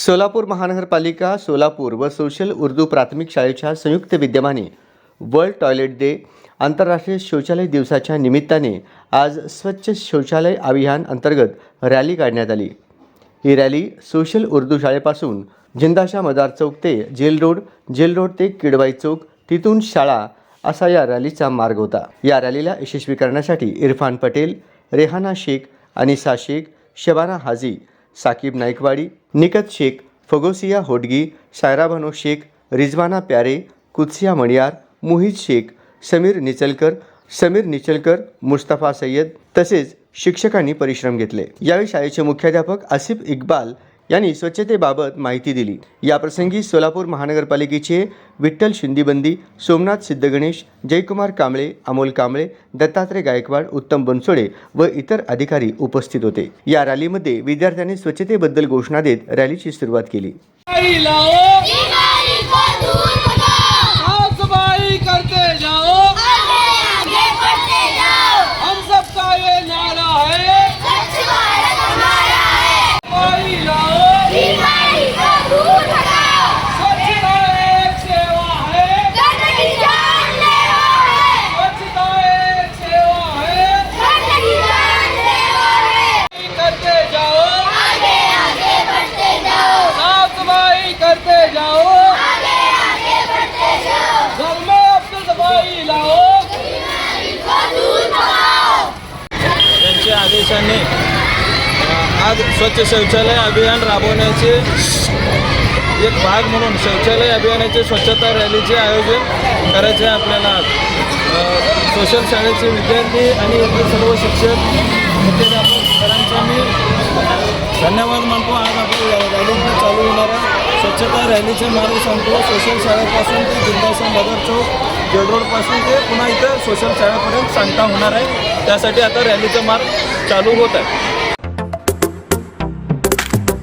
सोलापूर महानगरपालिका सोलापूर व सोशल उर्दू प्राथमिक शाळेच्या संयुक्त विद्यमाने वर्ल्ड टॉयलेट डे आंतरराष्ट्रीय शौचालय दिवसाच्या निमित्ताने आज स्वच्छ शौचालय अभियान अंतर्गत रॅली काढण्यात आली। ही रॅली सोशल उर्दू शाळेपासून जिंदाशा मदार चौक ते जेल रोड ते किडवाई चौक, तिथून शाळा असा या रॅलीचा मार्ग होता। या रॅलीला यशस्वी करण्यासाठी इरफान पटेल, रेहाना शेख, अनिसा शेख, शबाना हाजी, साकिब नाईकवाडी, निकत शेख, फगोसिया होडगी, सायरा बनो शेख, रिजवाना प्यारे, कुत्सिया मणियार, मोहित शेख, समीर निचलकर, मुस्तफा सय्यद तसेच शिक्षकांनी परिश्रम घेतले। यावेळी शाळेचे मुख्याध्यापक आसिफ इक्बाल यांनी स्वच्छतेबाबत माहिती दिली। याप्रसंगी सोलापूर महानगरपालिकेचे विठ्ठल शिंदीबंदी, सोमनाथ सिद्धगणेश, जयकुमार कांबळे, अमोल कांबळे, दत्तात्रय गायकवाड, उत्तम बनसोडे व इतर अधिकारी उपस्थित होते। या रॅलीमध्ये विद्यार्थ्यांनी स्वच्छतेबद्दल घोषणा देत रॅलीची सुरुवात केली। आदेशाने आज स्वच्छ शौचालय अभियान राबवण्याचे एक भाग म्हणून शौचालय अभियानाचे स्वच्छता रॅलीचे आयोजन करायचे आहे। आपल्याला सोशल शाळेचे विद्यार्थी आणि इतर सर्व शिक्षक मुख्याध्यापक सरांचा मी धन्यवाद मानतो। आज आपण रॅलीमध्ये चालू होणाऱ्या स्वच्छता रॅलीचे मार्ग सांगतो। सोशल शाळेपासून ते जिंदाशा मदार चौक, जेल रोडपासून ते पुन्हा इथं सोशल शाळेपर्यंत सांगता होणार आहे। त्यासाठी आता रॅलीचा मार्ग चालू होत आहे।